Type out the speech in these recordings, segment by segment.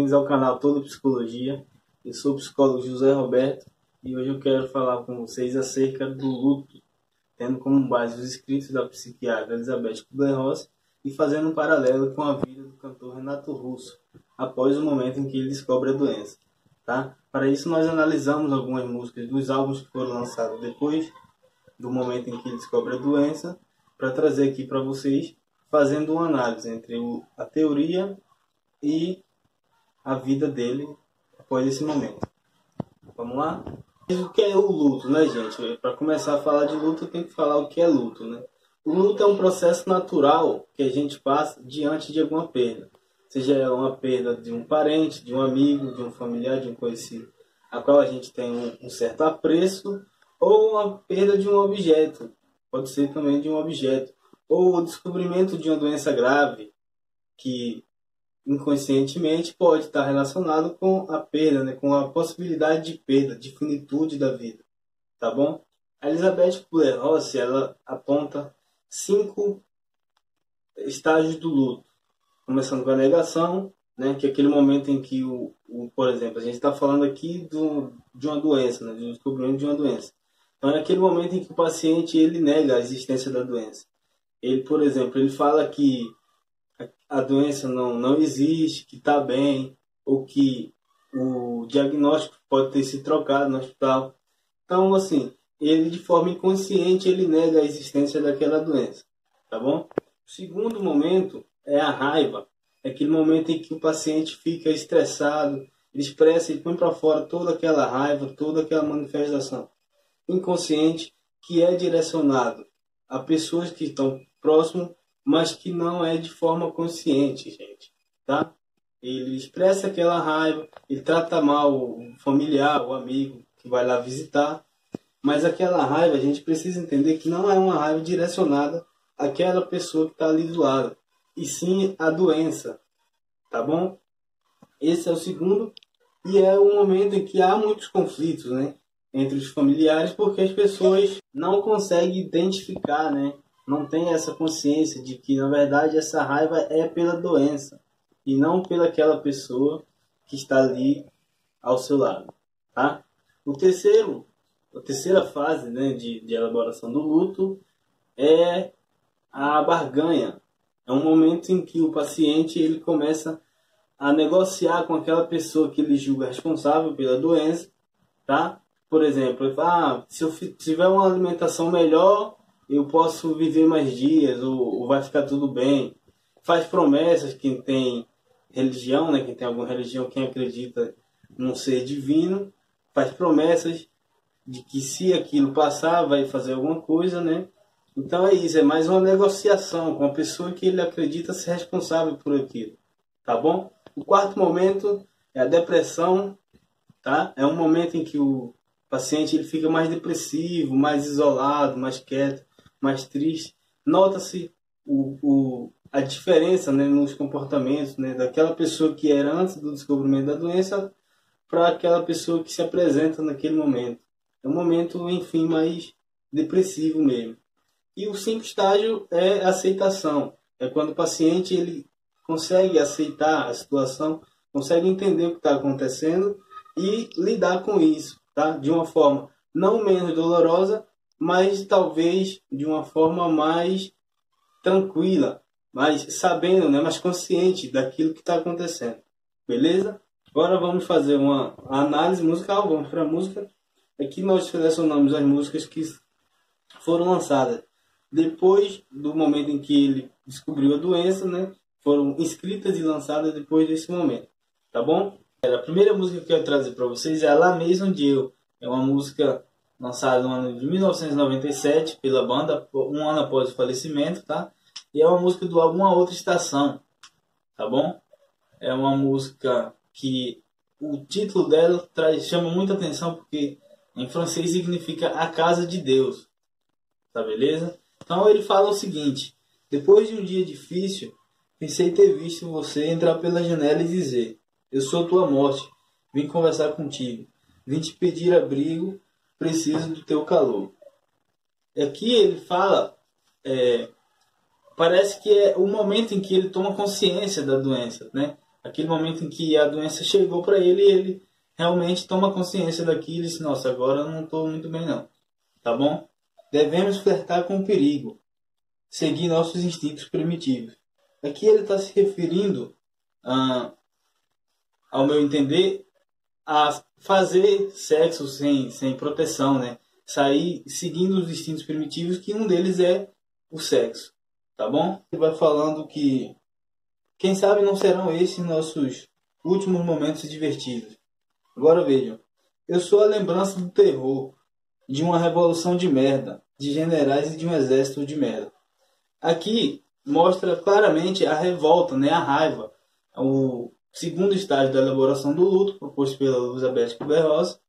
bem-vindos ao canal Todo Psicologia. Eu sou o psicólogo José Roberto e hoje eu quero falar com vocês acerca do luto, tendo como base os escritos da psiquiatra Elizabeth Kubler-Ross e fazendo um paralelo com a vida do cantor Renato Russo, após o momento em que ele descobre a doença. Tá? Para isso nós analisamos algumas músicas dos álbuns que foram lançados depois do momento em que ele descobre a doença, para trazer aqui para vocês, fazendo uma análise entre a teoria e a vida dele após esse momento. Vamos lá? O que é o luto, né, gente? Para começar a falar de luto, eu tenho que falar o que é luto, né? O luto é um processo natural que a gente passa diante de alguma perda. Seja uma perda de um parente, de um amigo, de um familiar, de um conhecido, a qual a gente tem um certo apreço, ou uma perda de um objeto. Pode ser também de um objeto. Ou o descobrimento de uma doença grave, que inconscientemente pode estar relacionado com a perda, né? Com a possibilidade de perda, de finitude da vida. Tá bom? A Elizabeth Kubler-Ross, ela aponta 5 estágios do luto. Começando com a negação, né? Que é aquele momento em que, por exemplo, a gente está falando aqui de uma doença, né? Do descobrimento de uma doença. Então é aquele momento em que o paciente ele nega a existência da doença. Ele, por exemplo, ele fala que a doença não existe, que está bem, ou que o diagnóstico pode ter sido trocado no hospital. Então, assim, ele de forma inconsciente, ele nega a existência daquela doença, tá bom? O segundo momento é a raiva. É aquele momento em que o paciente fica estressado, ele expressa, ele põe para fora toda aquela raiva, toda aquela manifestação inconsciente que é direcionado a pessoas que estão próximas, mas que não é de forma consciente, gente, tá? Ele expressa aquela raiva, ele trata mal o familiar, o amigo que vai lá visitar, mas aquela raiva a gente precisa entender que não é uma raiva direcionada àquela pessoa que está ali do lado, e sim a doença, tá bom? Esse é o segundo, e é o momento em que há muitos conflitos, né, entre os familiares, porque as pessoas não conseguem identificar, né? Não tem essa consciência de que, na verdade, essa raiva é pela doença e não pelaquela pessoa que está ali ao seu lado, tá? A terceira fase, né, de elaboração do luto é a barganha. É um momento em que o paciente ele começa a negociar com aquela pessoa que ele julga responsável pela doença, tá? Por exemplo, se eu tiver uma alimentação melhor, eu posso viver mais dias, ou vai ficar tudo bem. Faz promessas, quem tem religião, né? Quem tem alguma religião, quem acredita num ser divino, faz promessas de que se aquilo passar, vai fazer alguma coisa, né? Então é isso, é mais uma negociação com a pessoa que ele acredita ser responsável por aquilo, tá bom? O quarto momento é a depressão, tá? É um momento em que o paciente ele fica mais depressivo, mais isolado, mais quieto, mais triste. Nota-se a diferença, né, nos comportamentos, né, daquela pessoa que era antes do descobrimento da doença para aquela pessoa que se apresenta naquele momento. É um momento, enfim, mais depressivo mesmo. E o 5º estágio é a aceitação. É quando o paciente ele consegue aceitar a situação, consegue entender o que está acontecendo e lidar com isso, tá? De uma forma não menos dolorosa, mas talvez de uma forma mais tranquila, mais sabendo, né? Mais consciente daquilo que está acontecendo. Beleza? Agora vamos fazer uma análise musical, vamos para a música. Aqui nós selecionamos as músicas que foram lançadas depois do momento em que ele descobriu a doença, né? Foram escritas e lançadas depois desse momento, tá bom? A primeira música que eu quero trazer para vocês é La Maison Dieu. É uma música lançada no ano de 1997 pela banda, um ano após o falecimento, tá? E é uma música do álbum A Outra Estação, tá bom? É uma música que o título dela chama muita atenção porque em francês significa A Casa de Deus, tá beleza? Então ele fala o seguinte: depois de um dia difícil, pensei ter visto você entrar pela janela e dizer: eu sou tua morte, vim conversar contigo, vim te pedir abrigo, preciso do teu calor. Aqui ele fala, parece que é o momento em que ele toma consciência da doença, né? aquele momento em que a doença chegou para ele e ele realmente toma consciência daquilo e diz, nossa, agora eu não estou muito bem não, tá bom? Devemos flertar com o perigo, seguir nossos instintos primitivos. Aqui ele está se referindo, ao meu entender, a fazer sexo sem proteção, né? Sair seguindo os instintos primitivos, que um deles é o sexo, tá bom? Ele vai falando que, quem sabe não serão esses nossos últimos momentos divertidos. Agora vejam, eu sou a lembrança do terror, de uma revolução de merda, de generais e de um exército de merda. Aqui mostra claramente a revolta, né? A raiva, o segundo estágio da elaboração do luto, proposto pela Elizabeth Kubler-Ross,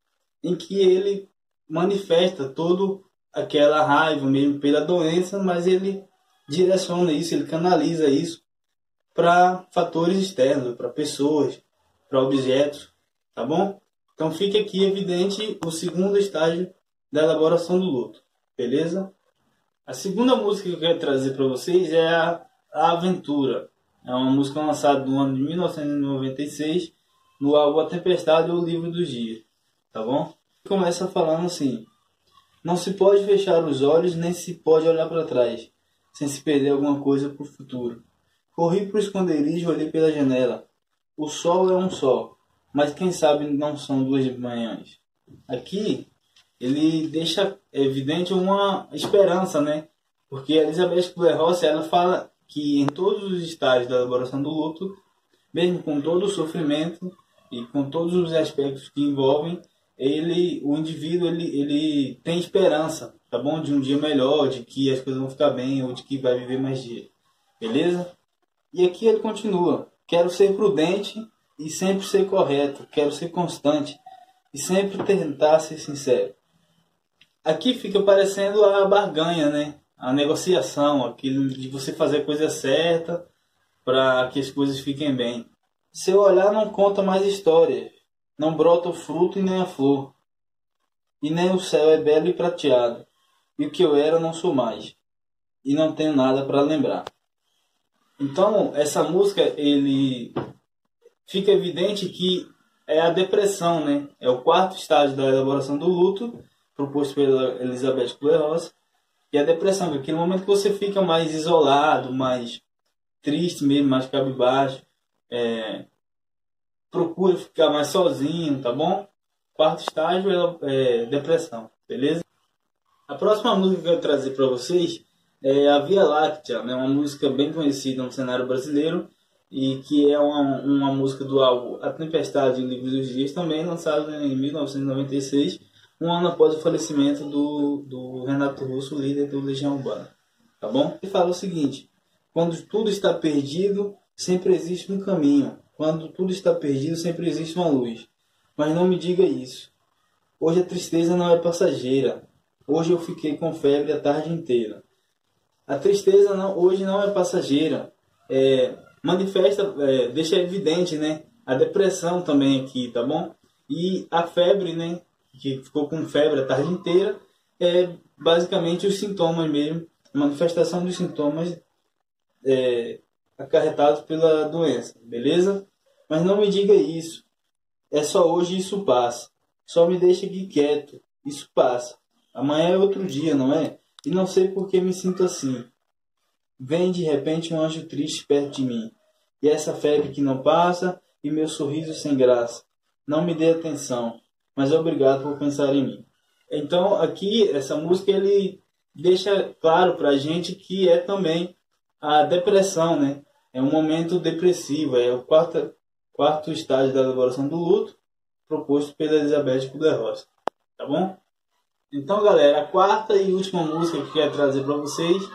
em que ele manifesta toda aquela raiva mesmo pela doença, mas ele direciona isso, ele canaliza isso para fatores externos, para pessoas, para objetos, tá bom? Então fica aqui evidente o segundo estágio da elaboração do luto, beleza? A segunda música que eu quero trazer para vocês é a Aventura. É uma música lançada no ano de 1996, no álbum A Tempestade ou O Livro dos Dias, tá bom? Começa falando assim: não se pode fechar os olhos, nem se pode olhar para trás, sem se perder alguma coisa para o futuro. Corri para o esconderijo, olhei pela janela. O sol é um só, mas quem sabe não são duas manhãs. Aqui ele deixa evidente uma esperança, né? Porque a Elizabeth Kubler-Ross, ela fala que em todos os estágios da elaboração do luto, mesmo com todo o sofrimento e com todos os aspectos que envolvem, o indivíduo ele tem esperança, tá bom? De um dia melhor, de que as coisas vão ficar bem ou de que vai viver mais dias, beleza? E aqui ele continua: quero ser prudente e sempre ser correto, quero ser constante e sempre tentar ser sincero. Aqui fica parecendo a barganha, né? A negociação, aquilo de você fazer a coisa certa para que as coisas fiquem bem. Seu olhar não conta mais histórias, não brota o fruto e nem a flor, e nem o céu é belo e prateado, e o que eu era não sou mais, e não tenho nada para lembrar. Então, essa música, ele fica evidente que é a depressão, né? É o quarto estágio da elaboração do luto, proposto pela Elizabeth Kubler-Ross, e a depressão, que é aquele momento que você fica mais isolado, mais triste mesmo, mais cabisbaixo, procura ficar mais sozinho, tá bom? Quarto estágio é depressão, beleza? A próxima música que eu quero trazer para vocês é a Via Láctea, né? Uma música bem conhecida no cenário brasileiro e que é uma música do álbum A Tempestade e O Livro dos Dias, também lançado em 1996, um ano após o falecimento do Renato Russo, líder do Legião Urbana, tá bom? Ele fala o seguinte: quando tudo está perdido, sempre existe um caminho. Quando tudo está perdido, sempre existe uma luz. Mas não me diga isso. Hoje a tristeza não é passageira. Hoje eu fiquei com febre a tarde inteira. A tristeza hoje não é passageira. Deixa evidente, né? A depressão também aqui, tá bom? E a febre, né? Que ficou com febre a tarde inteira, é basicamente os sintomas mesmo, a manifestação dos sintomas acarretados pela doença, beleza? Mas não me diga isso. É só hoje e isso passa. Só me deixa aqui quieto. Isso passa. Amanhã é outro dia, não é? E não sei por que me sinto assim. Vem de repente um anjo triste perto de mim. E essa febre que não passa e meu sorriso sem graça. Não me dê atenção, mas obrigado por pensar em mim. Então aqui essa música ele deixa claro pra gente que é também a depressão, né? É um momento depressivo, é o quarto estágio da elaboração do luto, proposto pela Elizabeth Kubler-Ross, tá bom? Então, galera, a quarta e última música que eu quero trazer para vocês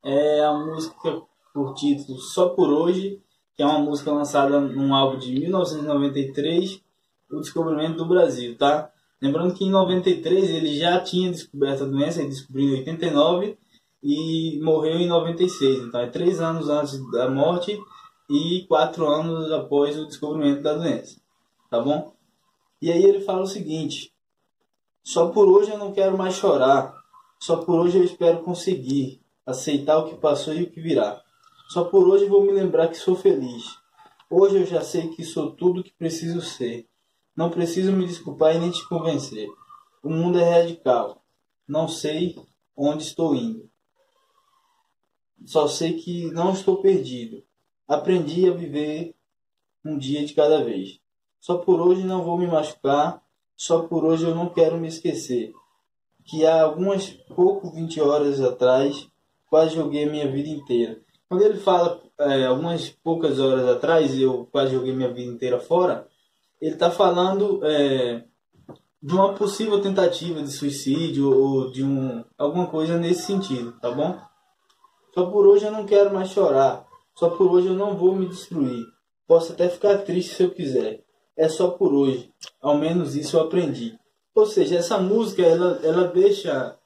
é a música por título Só Por Hoje, que é uma música lançada num álbum de 1993, O Descobrimento do Brasil, tá? Lembrando que em 93 ele já tinha descoberto a doença, ele descobriu em 89 e morreu em 96, então é 3 anos antes da morte e 4 anos após o descobrimento da doença, tá bom? E aí ele fala o seguinte: só por hoje eu não quero mais chorar, só por hoje eu espero conseguir aceitar o que passou e o que virá. Só por hoje vou me lembrar que sou feliz. Hoje eu já sei que sou tudo o que preciso ser. Não preciso me desculpar e nem te convencer. O mundo é radical. Não sei onde estou indo. Só sei que não estou perdido. Aprendi a viver um dia de cada vez. Só por hoje não vou me machucar. Só por hoje eu não quero me esquecer que há algumas 20 horas atrás quase joguei a minha vida inteira. Quando ele fala algumas poucas horas atrás eu quase joguei minha vida inteira fora, ele está falando de uma possível tentativa de suicídio ou de alguma coisa nesse sentido, tá bom? Só por hoje eu não quero mais chorar. Só por hoje eu não vou me destruir. Posso até ficar triste se eu quiser. É só por hoje. Ao menos isso eu aprendi. Ou seja, essa música ela deixa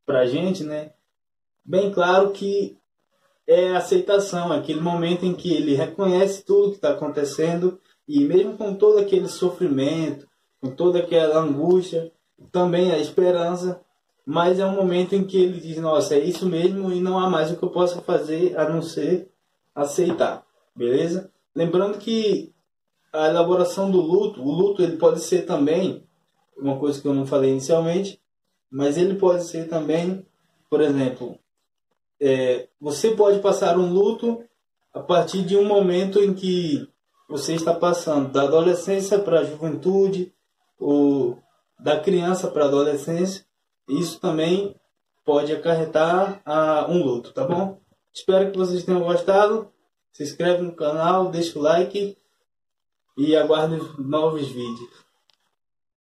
pra gente, né, bem claro que é aceitação, aquele momento em que ele reconhece tudo que está acontecendo e mesmo com todo aquele sofrimento, com toda aquela angústia, também a esperança, mas é um momento em que ele diz, nossa, é isso mesmo e não há mais o que eu possa fazer a não ser aceitar, beleza? Lembrando que a elaboração do luto, o luto ele pode ser também, uma coisa que eu não falei inicialmente, mas ele pode ser também, por exemplo, você pode passar um luto a partir de um momento em que você está passando da adolescência para a juventude ou da criança para a adolescência. Isso também pode acarretar um luto, tá bom? Espero que vocês tenham gostado. Se inscreve no canal, deixa o like e aguarde novos vídeos.